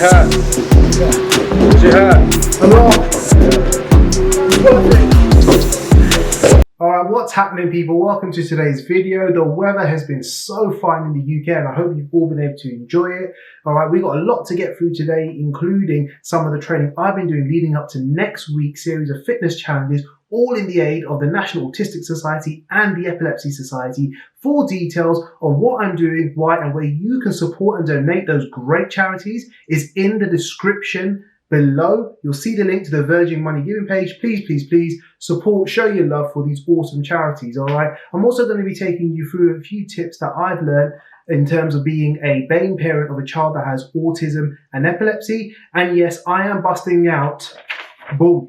hat? Where's your hat? Alright, what's happening, people? Welcome to today's video. The weather has been so fine in the UK and I hope you've all been able to enjoy it. Alright, we've got a lot to get through today, including some of the training I've been doing leading up to next week's series of fitness challenges, all in the aid of the National Autistic Society and the Epilepsy Society. Full details on what I'm doing, why, and where you can support and donate those great charities is in the description below. You'll see the link to the Virgin Money giving page. Please support, show your love for these awesome charities. All right. I'm also going to be taking you through a few tips that I've learned in terms of being a BAME parent of a child that has autism and epilepsy. And yes, I am busting out, boom,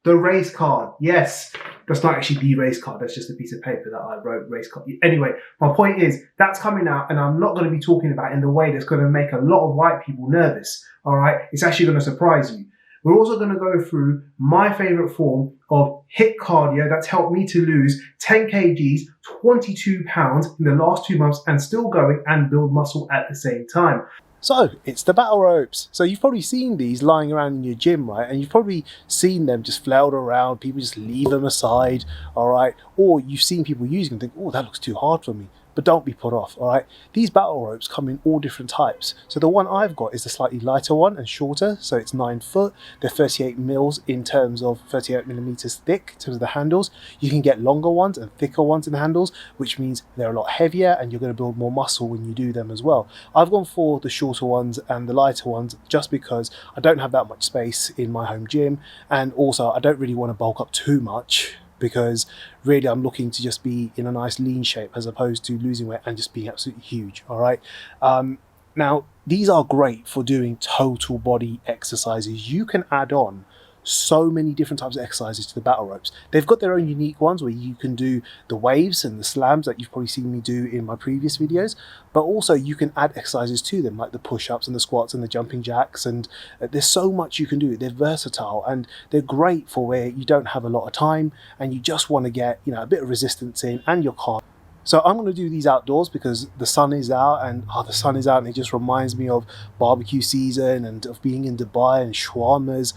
the race card. Yes, that's not actually the race card. That's just a piece of paper that I wrote race card. Anyway, my point is that's coming out and I'm not going to be talking about it in the way that's going to make a lot of white people nervous. All right. It's actually going to surprise you. We're also going to go through my favorite form of HIIT cardio that's helped me to lose 10 kgs, 22 pounds in the last 2 months and still going and build muscle at the same time. So it's the battle ropes. So you've probably seen these lying around in your gym, right? And you've probably seen them just flout around. People just leave them aside, all right? Or you've seen people using them and think, oh, that looks too hard for me. But don't be put off, all right? These battle ropes come in all different types. So the one I've got is the slightly lighter one and shorter. So it's 9 foot. They're 38 mils in terms of 38 millimeters thick in terms of the handles. You can get longer ones and thicker ones in the handles, which means they're a lot heavier and you're going to build more muscle when you do them as well. I've gone for the shorter ones and the lighter ones just because I don't have that much space in my home gym. And also I don't really want to bulk up too much, because really I'm looking to just be in a nice lean shape as opposed to losing weight and just being absolutely huge. All right. Now these are great for doing total body exercises. You can add on so many different types of exercises to the battle ropes. They've got their own unique ones where you can do the waves and the slams that you've probably seen me do in my previous videos, but also you can add exercises to them like the push-ups and the squats and the jumping jacks, and there's so much you can do. They're versatile and they're great for where you don't have a lot of time and you just want to get, you know, a bit of resistance in and you're calm. So I'm going to do these outdoors because the sun is out and it just reminds me of barbecue season and of being in Dubai and shawarmas.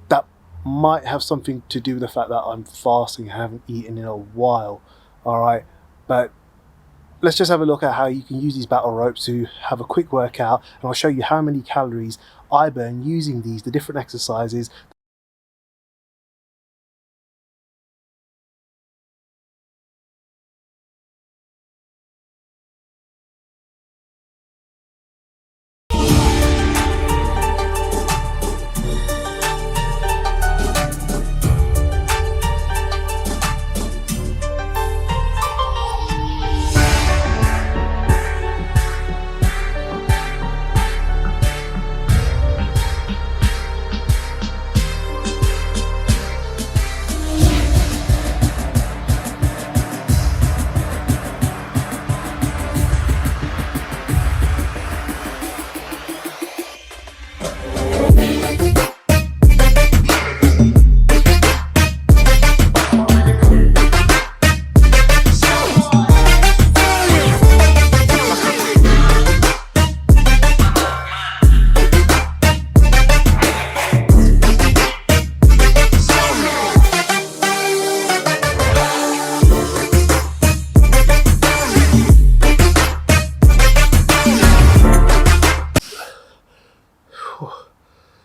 That might have something to do with the fact that I'm fasting, I haven't eaten in a while, all right? But let's just have a look at how you can use these battle ropes to have a quick workout, and I'll show you how many calories I burn using these, the different exercises.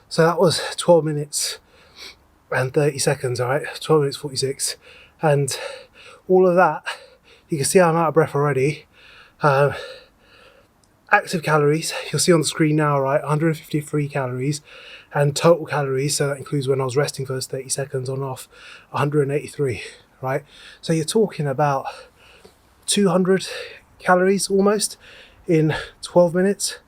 So that was 12 minutes and 30 seconds, all right? 12 minutes 46. And all of that, you can see I'm out of breath already. Active calories, you'll see on the screen now, right? 153 calories. And total calories, so that includes when I was resting for those 30 seconds on off, 183, right? So you're talking about 200 calories almost in 12 minutes.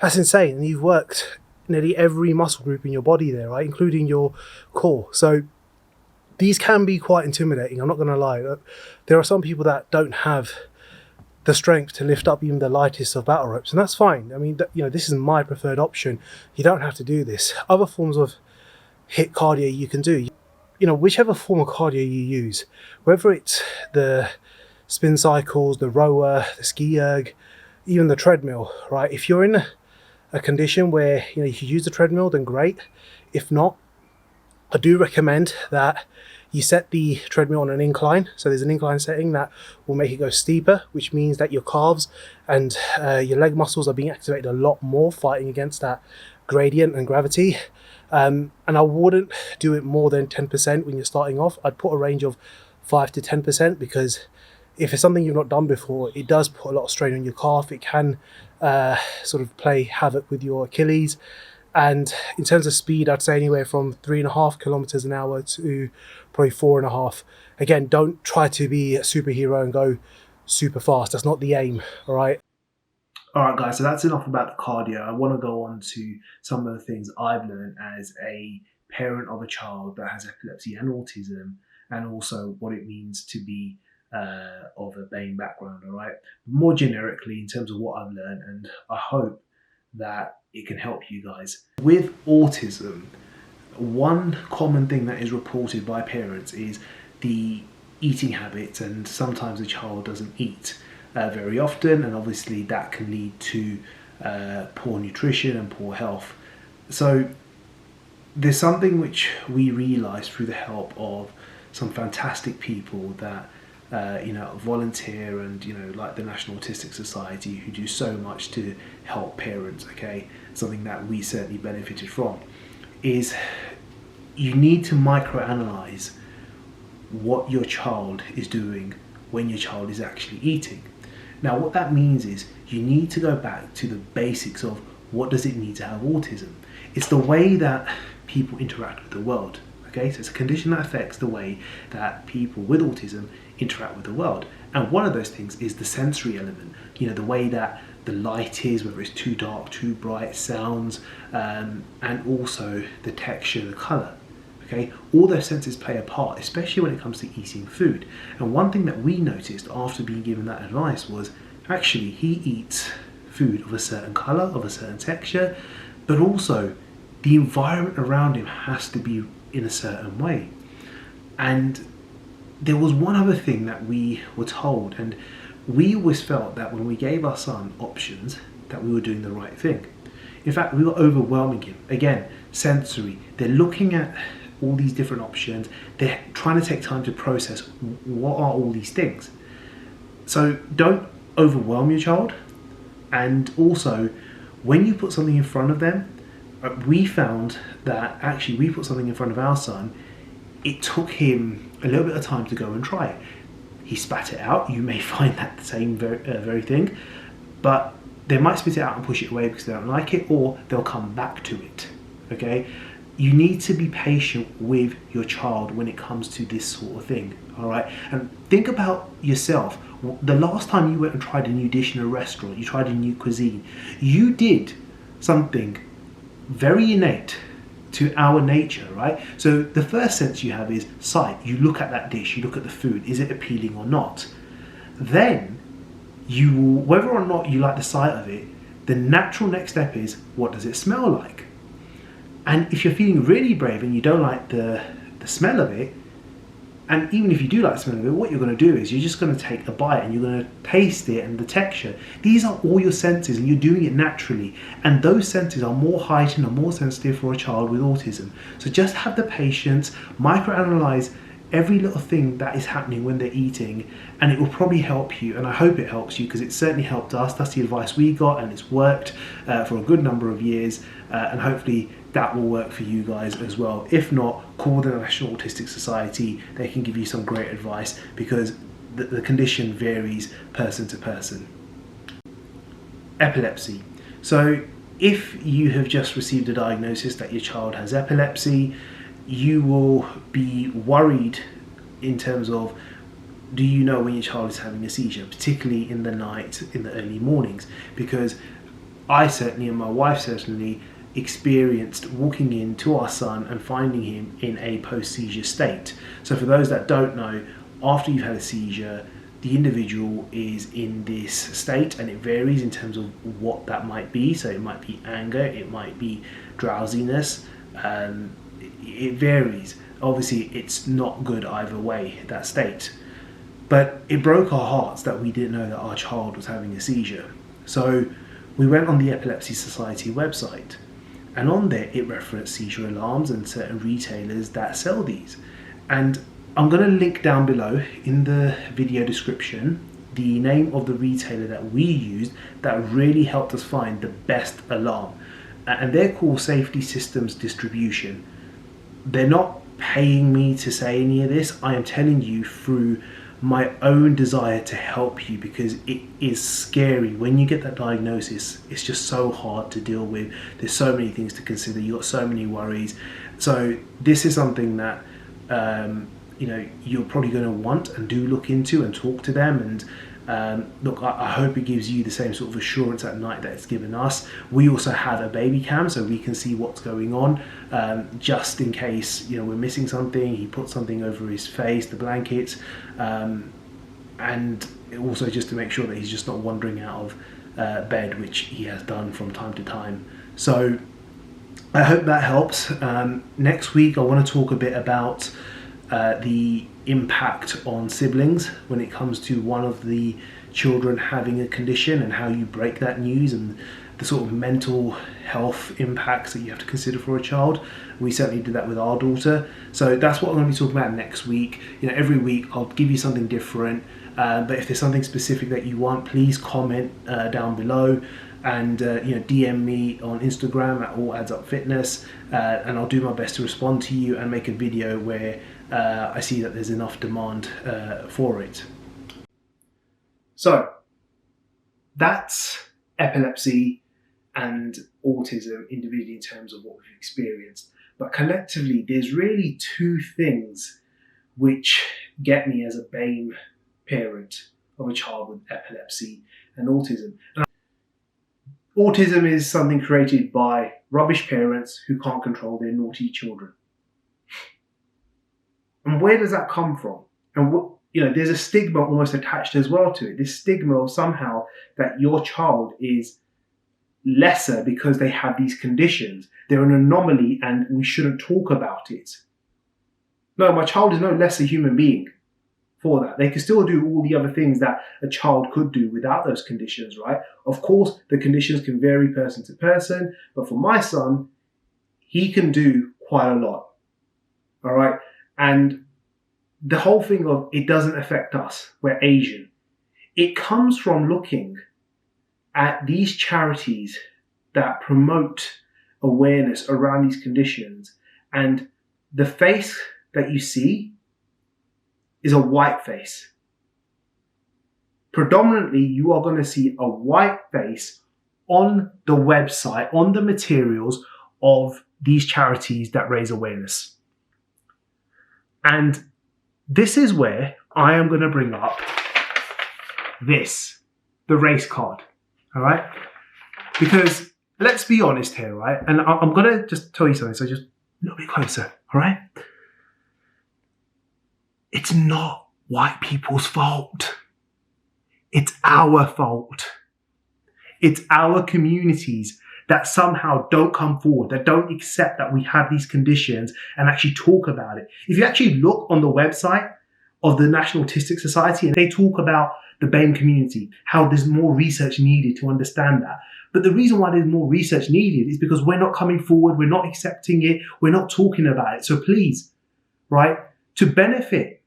That's insane. And you've worked nearly every muscle group in your body there, right, including your core. So these can be quite intimidating, I'm not going to lie. There are some people that don't have the strength to lift up even the lightest of battle ropes, and that's fine. I mean, you know, this is my preferred option. You don't have to do this. Other forms of HIIT cardio you can do, you know, whichever form of cardio you use, whether it's the spin cycles, the rower, the ski erg, even the treadmill, right? If you're in a condition where you can use the treadmill, then great. If not, I do recommend that you set the treadmill on an incline. So there's an incline setting that will make it go steeper, which means that your calves and your leg muscles are being activated a lot more, fighting against that gradient and gravity. And I wouldn't do it more than 10% when you're starting off. I'd put a range of 5 to 10%, because if it's something you've not done before, it does put a lot of strain on your calf. It can sort of play havoc with your Achilles. And in terms of speed, I'd say anywhere from 3.5 kilometers an hour to probably 4.5. Again, don't try to be a superhero and go super fast. That's not the aim, all right? All right, guys, so that's enough about the cardio. I want to go on to some of the things I've learned as a parent of a child that has epilepsy and autism, and also what it means to be of a BAME background, all right? More generically, in terms of what I've learned, and I hope that it can help you guys. With autism, one common thing that is reported by parents is the eating habits, and sometimes the child doesn't eat very often, and obviously that can lead to poor nutrition and poor health. So there's something which we realised through the help of some fantastic people that volunteer, and like the National Autistic Society, who do so much to help parents, okay? Something that we certainly benefited from is you need to microanalyze what your child is doing when your child is actually eating. Now, what that means is you need to go back to the basics of what does it mean to have autism. It's the way that people interact with the world, okay? So it's a condition that affects the way that people with autism interact with the world. And one of those things is the sensory element, the way that the light is, whether it's too dark, too bright, sounds, and also the texture, the color. Okay, all those senses play a part, especially when it comes to eating food. And one thing that we noticed after being given that advice was actually he eats food of a certain color, of a certain texture, but also the environment around him has to be in a certain way. And there was one other thing that we were told, and we always felt that when we gave our son options that we were doing the right thing. In fact, we were overwhelming him. Again, sensory. They're looking at all these different options. They're trying to take time to process what are all these things. So don't overwhelm your child. And also, when you put something in front of them, we found that actually we put something in front of our son, it took him a little bit of time to go and try it. He spat it out. You may find that the same very thing, but they might spit it out and push it away because they don't like it, or they'll come back to it, okay? You need to be patient with your child when it comes to this sort of thing, all right? And think about yourself. The last time you went and tried a new dish in a restaurant, you tried a new cuisine, you did something very innate to our nature, right? So the first sense you have is sight. You look at that dish, you look at the food, is it appealing or not? Then you will, whether or not you like the sight of it, the natural next step is, what does it smell like? And if you're feeling really brave and you don't like the smell of it, and even if you do like the smell of it, what you're going to do is you're just going to take a bite and you're going to taste it and the texture. These are all your senses, and you're doing it naturally. And those senses are more heightened and more sensitive for a child with autism. So just have the patience, microanalyze every little thing that is happening when they're eating, and it will probably help you. And I hope it helps you, because it certainly helped us. That's the advice we got, and it's worked for a good number of years. And hopefully that will work for you guys as well. If not, call the National Autistic Society. They can give you some great advice, because the condition varies person to person. Epilepsy. So if you have just received a diagnosis that your child has epilepsy, you will be worried in terms of, do you know when your child is having a seizure, particularly in the night, in the early mornings? Because I certainly, and my wife certainly, experienced walking into our son and finding him in a post-seizure state. So for those that don't know, after you've had a seizure, the individual is in this state, and it varies in terms of what that might be. So it might be anger, it might be drowsiness, it varies. Obviously it's not good either way, that state. But it broke our hearts that we didn't know that our child was having a seizure. So we went on the Epilepsy Society website, and on there it referenced seizure alarms and certain retailers that sell these. And I'm going to link down below in the video description the name of the retailer that we used that really helped us find the best alarm. And they're called Safety Systems Distribution. They're not paying me to say any of this. I am telling you through my own desire to help you, because it is scary when you get that diagnosis. It's just so hard to deal with. There's so many things to consider. You've got so many worries. So this is something that you know, you're probably going to want and do look into and talk to them. And look, I hope it gives you the same sort of assurance at night that it's given us. We also have a baby cam, so we can see what's going on, just in case, you know, we're missing something. He put something over his face, the blanket, and also just to make sure that he's just not wandering out of bed, which he has done from time to time. So I hope that helps. Next week I want to talk a bit about the impact on siblings when it comes to one of the children having a condition, and how you break that news, and the sort of mental health impacts that you have to consider for a child. We certainly did that with our daughter. So that's what I'm going to be talking about next week. You know, every week I'll give you something different, but if there's something specific that you want, please comment down below. And you know, DM me on Instagram at Adz-Up Fitness, and I'll do my best to respond to you and make a video where I see that there's enough demand for it. So that's epilepsy and autism individually in terms of what we've experienced. But collectively, there's really two things which get me as a BAME parent of a child with epilepsy and autism. And autism is something created by rubbish parents who can't control their naughty children. And where does that come from? And you know, there's a stigma almost attached as well to it. This stigma of somehow that your child is lesser because they have these conditions. They're an anomaly and we shouldn't talk about it. No, my child is no lesser human being for that. They can still do all the other things that a child could do without those conditions, right? Of course, the conditions can vary person to person, but for my son, he can do quite a lot, all right? And the whole thing of it doesn't affect us, we're Asian, it comes from looking at these charities that promote awareness around these conditions, and the face that you see is a white face. Predominantly, you are going to see a white face on the website, on the materials of these charities that raise awareness. And this is where I am going to bring up this, the race card, all right? Because let's be honest here, right? And I'm going to just tell you something, so just a little bit closer, all right? It's not white people's fault. It's our fault. It's our communities that somehow don't come forward, that don't accept that we have these conditions and actually talk about it. If you actually look on the website of the National Autistic Society, and they talk about the BAME community, how there's more research needed to understand that. But the reason why there's more research needed is because we're not coming forward, we're not accepting it, we're not talking about it. So please, right, to benefit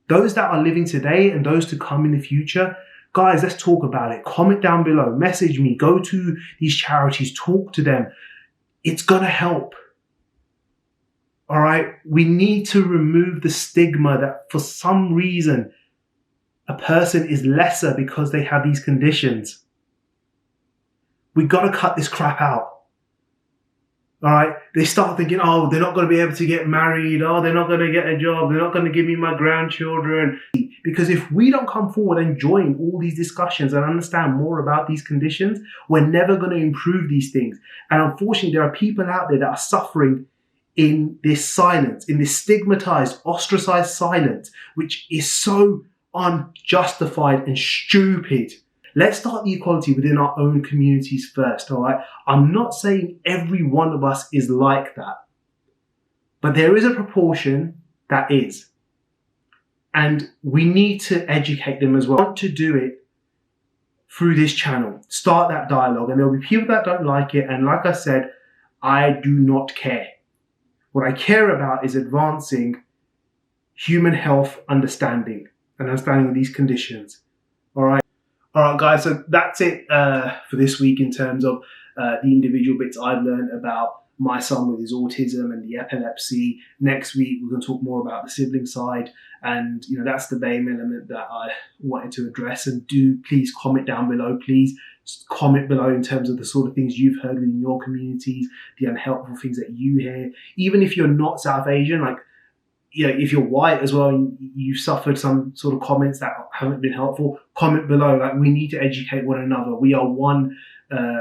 those that are living today and those to come in the future, guys, let's talk about it. Comment down below, message me, go to these charities, talk to them. It's going to help. All right. We need to remove the stigma that for some reason a person is lesser because they have these conditions. We got to cut this crap out. All right. They start thinking, oh, they're not going to be able to get married. Oh, they're not going to get a job. They're not going to give me my grandchildren. Because if we don't come forward and join all these discussions and understand more about these conditions, we're never going to improve these things. And unfortunately, there are people out there that are suffering in this silence, in this stigmatized, ostracized silence, which is so unjustified and stupid. Let's start the equality within our own communities first, all right? I'm not saying every one of us is like that, but there is a proportion that is. And we need to educate them as well. We want to do it through this channel. Start that dialogue, and there'll be people that don't like it. And like I said, I do not care. What I care about is advancing human health understanding and understanding of these conditions. All right, guys. So that's it for this week in terms of the individual bits I've learned about my son with his autism and the epilepsy. Next week, we're going to talk more about the sibling side. And, you know, that's the main element that I wanted to address. And do please comment down below. Please comment below in terms of the sort of things you've heard within your communities, the unhelpful things that you hear. Even if you're not South Asian, like, you know, if you're white as well and you've suffered some sort of comments that haven't been helpful, comment below. Like, we need to educate one another. We are one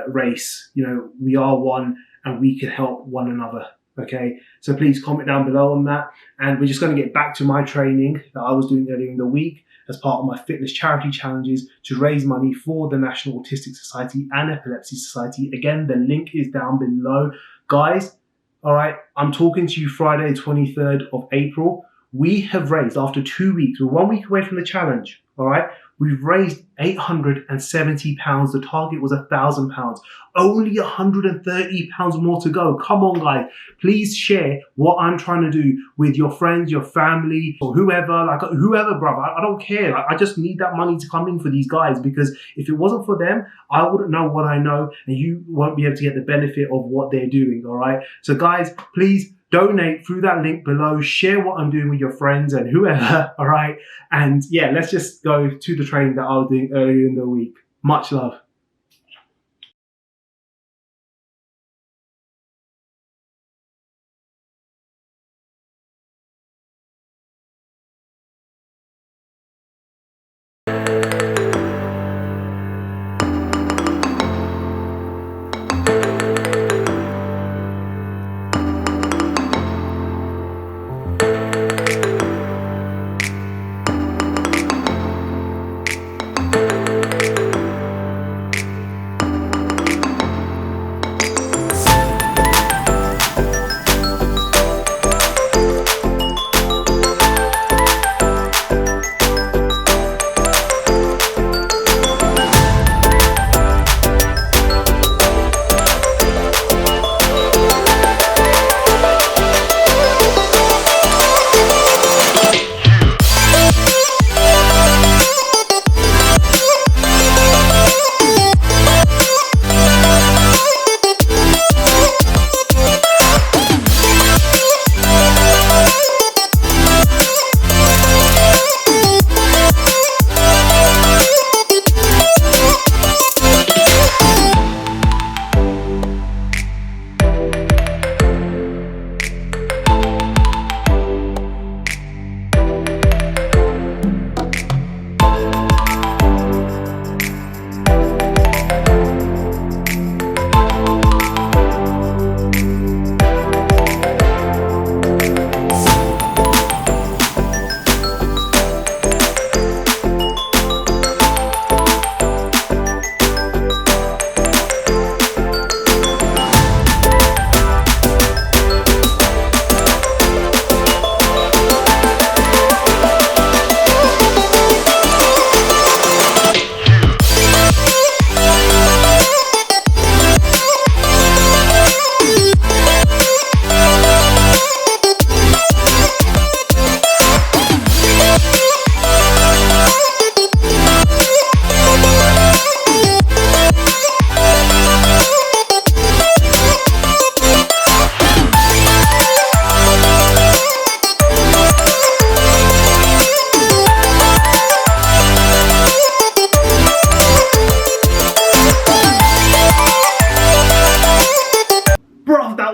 race, you know, we are one, and we can help one another. Okay, so please comment down below on that. And we're just going to get back to my training that I was doing earlier in the week as part of my fitness charity challenges to raise money for the National Autistic Society and Epilepsy Society. Again, the link is down below. Guys, all right, I'm talking to you Friday, 23rd of April. We have raised, after 2 weeks, we're 1 week away from the challenge, all right? We've raised £870. The target was £1,000. Only £130 more to go. Come on, guys. Please share what I'm trying to do with your friends, your family, or whoever. Like, whoever, brother. I don't care. Like, I just need that money to come in for these guys, because if it wasn't for them, I wouldn't know what I know, and you won't be able to get the benefit of what they're doing, all right? So, guys, please donate through that link below. Share what I'm doing with your friends and whoever, all right? And yeah, let's just go to the training that I was doing earlier in the week. Much love.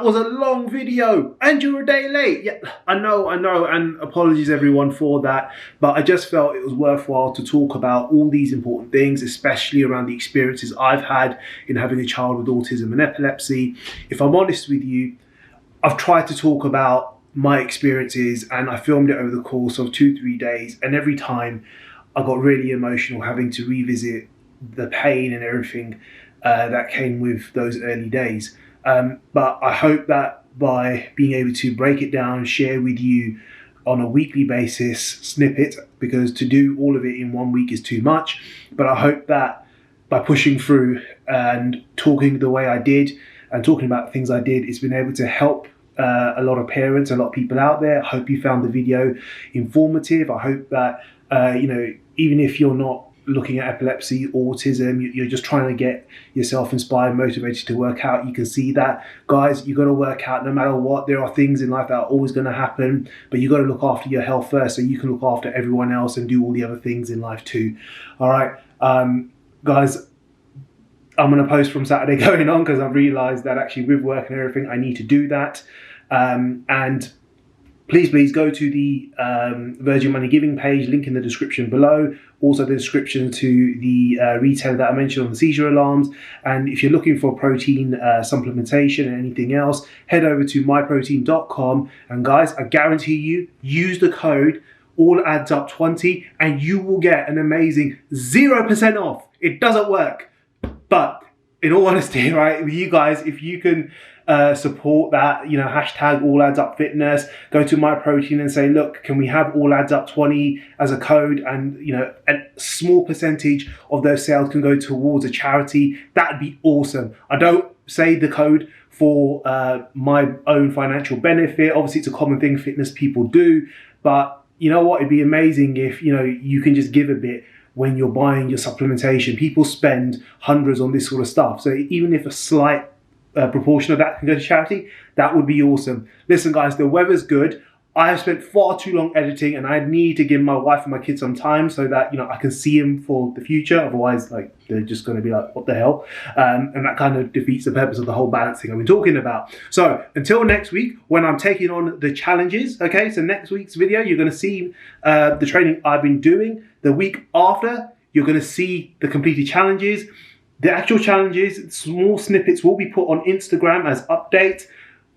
Was a long video and you're a day late. Yeah, I know, and apologies everyone for that, but I just felt it was worthwhile to talk about all these important things, especially around the experiences I've had in having a child with autism and epilepsy. If I'm honest with you, I've tried to talk about my experiences, and I filmed it over the course of 2-3 days, and every time I got really emotional having to revisit the pain and everything that came with those early days. But I hope that by being able to break it down, share with you on a weekly basis snippets, because to do all of it in 1 week is too much, but I hope that by pushing through and talking the way I did and talking about things I did, it's been able to help a lot of parents, a lot of people out there. I hope you found the video informative. I hope that, you know, even if you're not looking at epilepsy, autism, you're just trying to get yourself inspired, motivated to work out. You can see that, guys, you got to work out no matter what. There are things in life that are always going to happen, but you got to look after your health first so you can look after everyone else and do all the other things in life too. All right, guys, I'm going to post from Saturday going on because I've realized that actually with work and everything, I need to do that. And please go to the Virgin Money Giving page, link in the description below. Also the description to the retailer that I mentioned on the seizure alarms. And if you're looking for protein supplementation and anything else, head over to myprotein.com. And guys, I guarantee you, use the code ALLADSUP20 and you will get an amazing 0% off. It doesn't work. But in all honesty, right, with you guys, if you can support that, you know, hashtag AllAdsUpFitness, go to MyProtein and say, look, can we have AllAdsUp20 as a code? And, you know, a small percentage of those sales can go towards a charity. That'd be awesome. I don't say the code for my own financial benefit. Obviously, it's a common thing fitness people do. But you know what? It'd be amazing if, you know, you can just give a bit when you're buying your supplementation. People spend hundreds on this sort of stuff. So even if a slight proportion of that can go to charity, that would be awesome. Listen, guys, the weather's good. I have spent far too long editing and I need to give my wife and my kids some time so that, you know, I can see them for the future. Otherwise, like, they're just going to be like, what the hell? And that kind of defeats the purpose of the whole balancing I've been talking about. So until next week, when I'm taking on the challenges, okay? So next week's video, you're going to see the training I've been doing. The week after, you're going to see the completed challenges. The actual challenges, small snippets will be put on Instagram as updates.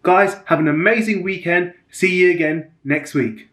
Guys, have an amazing weekend. See you again next week.